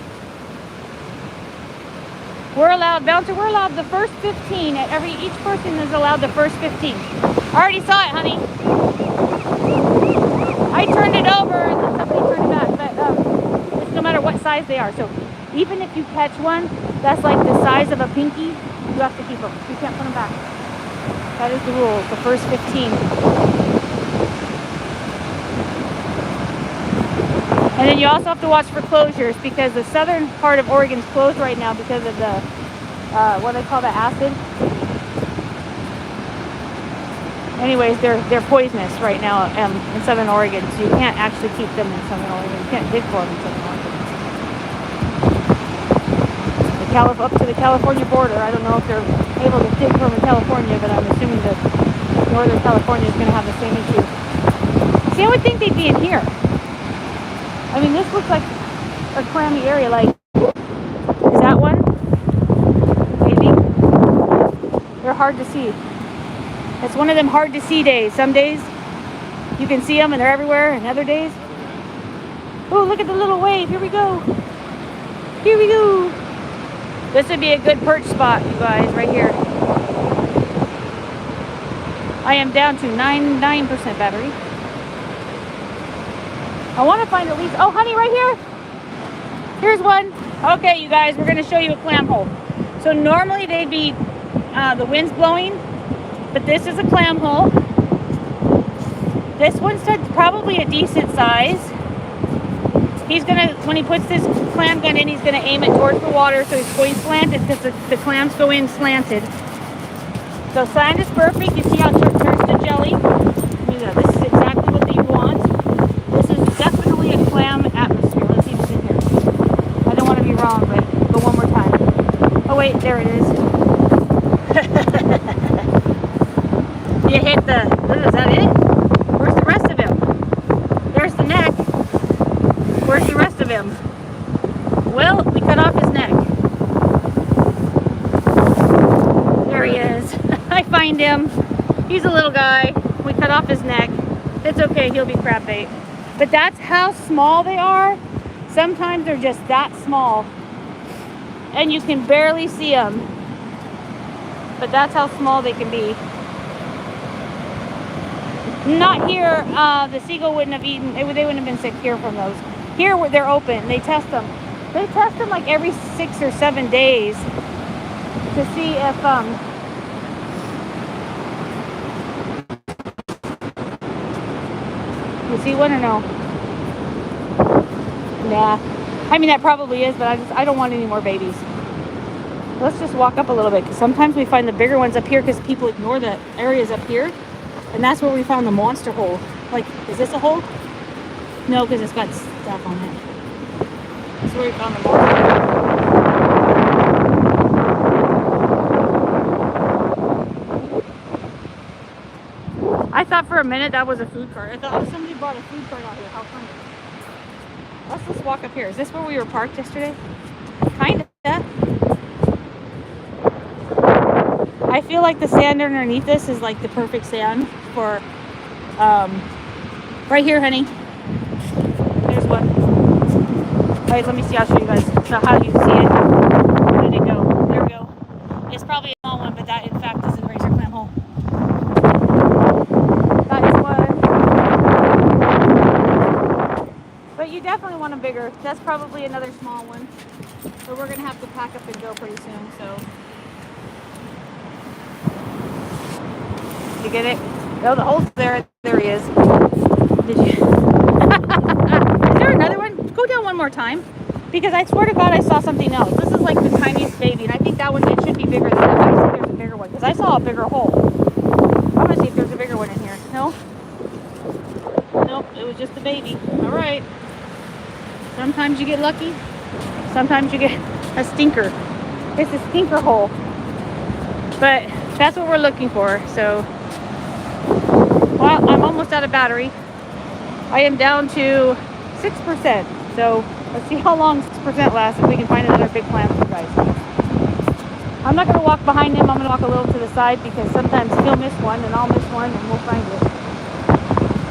We're allowed, Bouncer, we're allowed the first 15. Each person is allowed the first 15. I already saw it, honey. I turned it over and then somebody turned it back. But it's no matter what size they are. So even if you catch one that's like the size of a pinky, you have to keep them. You can't put them back. That is the rule. The first 15. And then you also have to watch for closures because the southern part of Oregon is closed right now because of the, what do they call that, acid? Anyways, they're poisonous right now in southern Oregon, so you can't actually keep them in southern Oregon. You can't dig for them in southern Oregon. Up to the California border. I don't know if they're able to dig for them in California, but I'm assuming that northern California is going to have the same issue. See, I would think they'd be in here. I mean, this looks like a clammy area. Like, is that one? Maybe. They're hard to see. It's one of them hard to see days. Some days you can see them and they're everywhere, and other days, oh, look at the little wave. Here we go. Here we go. This would be a good perch spot, you guys, right here. I am down to 99% battery. I want to find at least, oh, honey, right here. Here's one. Okay, you guys, we're going to show you a clam hole. So normally they'd be, the wind's blowing, but this is a clam hole. This one's probably a decent size. He's going to, when he puts this clam gun in, he's going to aim it towards the water, so he's going slanted because the clams go in slanted. So sand is perfect. You see how it turns to jelly. This is exactly what you want. This is definitely a clam atmosphere. Let's see what's in here. I don't want to be wrong, but go one more time. Oh wait, there it is. You hit the, is that it? cleaned him. He's a little guy. We cut off his neck. It's okay, he'll be crab bait. But that's how small they are. Sometimes they're just that small. And you can barely see them. But that's how small they can be. Not here, the seagull wouldn't have eaten, they wouldn't have been secure from those. Here they're open, they test them. They test them like every 6 or 7 days to see if, you see one or no? Nah. I mean, that probably is, but I don't want any more babies. Let's just walk up a little bit, because sometimes we find the bigger ones up here because people ignore the areas up here. And that's where we found the monster hole. Like, is this a hole? No, because it's got stuff on it. That's where we found the monster hole. I thought for a minute that was a food cart. I thought, oh, somebody brought a food cart out here. How funny. Let's just walk up here. Is this where we were parked yesterday? Kind of. I feel like the sand underneath this is like the perfect sand for, right here, honey. There's one. All right, let me see. I'll show you guys. So how do you see it? Where did it go? There we go. It's probably a small one, but that in fact is a razor clam hole. That is one. But you definitely want them bigger. That's probably another small one. But we're gonna have to pack up and go pretty soon, so. You get it? Oh, the hole's there. There he is. Did you? Is there another one? Go down one more time. Because I swear to God, I saw something else. This is like the tiniest baby. And I think that one, it should be bigger than that. I see there's a bigger one. Because I saw a bigger hole. I'm going to see if there's a bigger one in here. No? Nope. It was just a baby. All right. Sometimes you get lucky. Sometimes you get a stinker. It's a stinker hole. But that's what we're looking for. So. Well, I'm almost out of battery. I am down to 6%. So let's see how long 6% lasts if we can find another big clam for you guys. I'm not going to walk behind him. I'm going to walk a little to the side because sometimes he'll miss one and I'll miss one and we'll find it.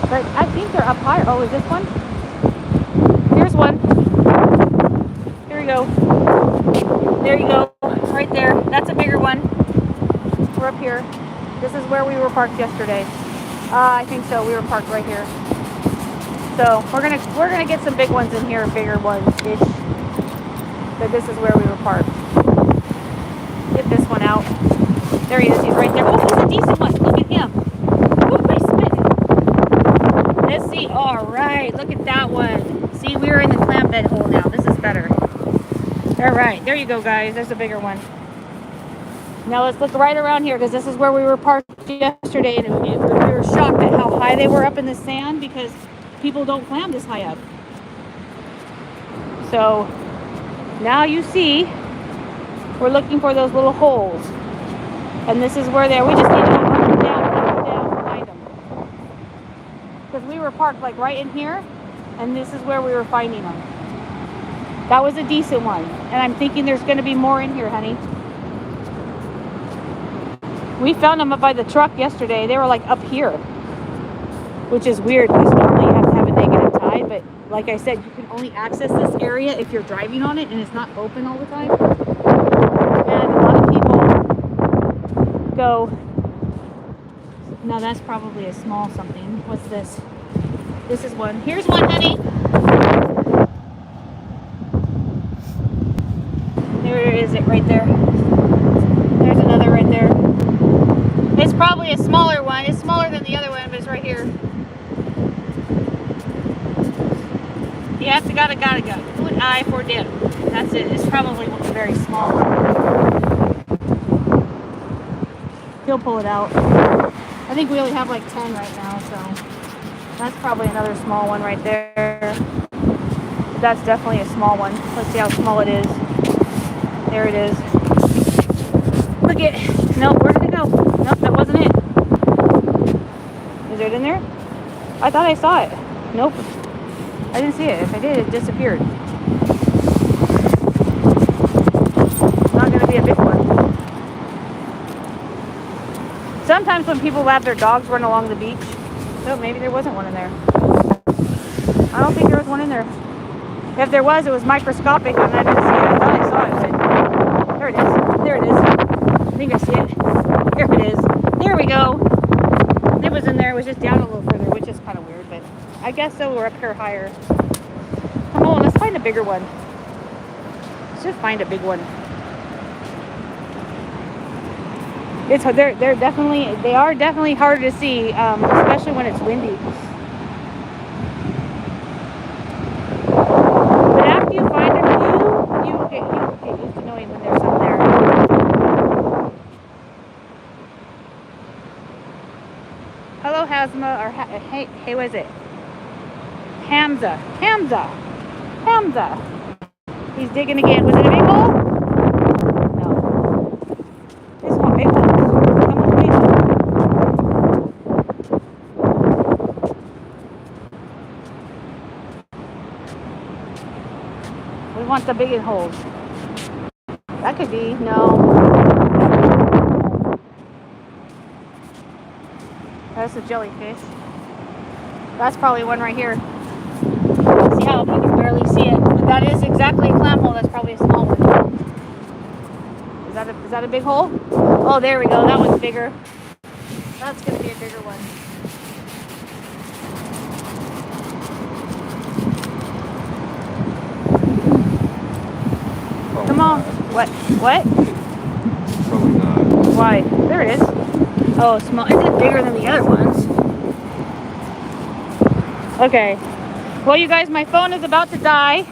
But I think they're up higher. Oh, is this one? Here's one. Here we go. There you go. Right there. That's a bigger one. We're up here. This is where we were parked yesterday. I think so. We were parked right here. So we're gonna get some big ones in here, bigger ones-ish. But this is where we were parked. Get this one out. There he is. He's right there. Oh, he's a decent one. Look at him. Ooh, I spit. Let's see. All right. Look at that one. See, we were in the clam bed hole now. This is better. All right. There you go, guys. There's a bigger one. Now let's look right around here because this is where we were parked yesterday, and we were shocked at how high they were up in the sand because people don't clam this high up. So now you see we're looking for those little holes, and this is where they're. We just need to run down to find them because we were parked like right in here, and this is where we were finding them. That was a decent one, and I'm thinking there's going to be more in here, honey. We found them up by the truck yesterday. They were like up here, which is weird because normally you have to have a negative tide. But like I said, you can only access this area if you're driving on it and it's not open all the time. And a lot of people go, no, that's probably a small something. What's this? This is one. Here's one, honey. There is it right there. There's another right there. It's probably a smaller one. It's smaller than the other one, but it's right here. You have to gotta go. Good eye for dip. That's it. It's probably very small. He'll pull it out. I think we only have like 10 right now, so that's probably another small one right there. That's definitely a small one. Let's see how small it is. There it is. Look it. Nope, where did it go? Nope, that wasn't it. Is it in there? I thought I saw it. Nope. I didn't see it. If I did, it disappeared. It's not going to be a big one. So sometimes when people have their dogs run along the beach, oh, maybe there wasn't one in there. I don't think there was one in there. If there was, it was microscopic and I didn't see it. I thought I saw it, but there it is. There it is. I think I see it. There it is. There we go. It was in there. It was just down a little further, which is kind of weird, but I guess so. We're up here higher. Come on, let's find a bigger one. Let's just find a big one. They are definitely harder to see, especially when it's windy. But after you find a few, you get used to knowing when there's some there. Hello, Hazma, or hey, what is it? Hamza. He's digging again. Was it a big hole? No. This one big hole. Come on, big hole. We want the big holes. That could be. No. That's a jellyfish. That's probably one right here. See how you can barely see it. But that is exactly a clam hole. That's probably a small one. Is that a big hole? Oh, there we go. That one's bigger. That's going to be a bigger one. Probably Come on. not. What? Probably not. Why? There it is. Oh, small. Is it bigger than the other ones? Okay. Well, you guys, my phone is about to die,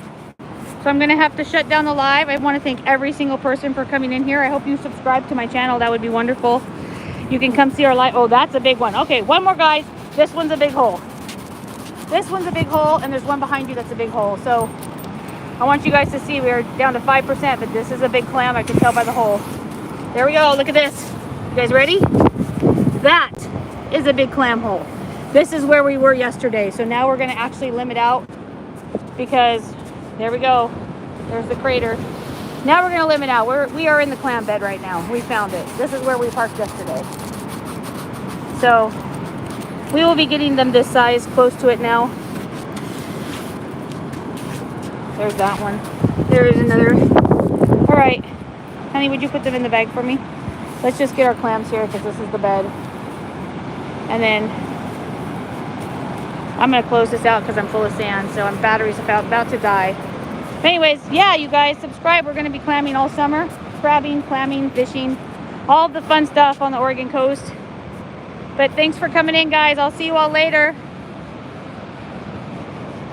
so I'm going to have to shut down the live. I want to thank every single person for coming in here. I hope you subscribe to my channel. That would be wonderful. You can come see our live. Oh, that's a big one. Okay, one more, guys. This one's a big hole. This one's a big hole, and there's one behind you that's a big hole. So I want you guys to see we're down to 5%, but this is a big clam. I can tell by the hole. There we go. Look at this. You guys ready? That is a big clam hole. This is where we were yesterday. So now we're going to actually limit out because there we go. There's the crater. Now we're going to limit out. We are in the clam bed right now. We found it. This is where we parked yesterday. So we will be getting them this size, close to it now. There's that one. There is another. All right. Honey, would you put them in the bag for me? Let's just get our clams here because this is the bed. And then I'm going to close this out because I'm full of sand. So my battery's about to die. But anyways, yeah, you guys, subscribe. We're going to be clamming all summer. Crabbing, clamming, fishing. All the fun stuff on the Oregon coast. But thanks for coming in, guys. I'll see you all later.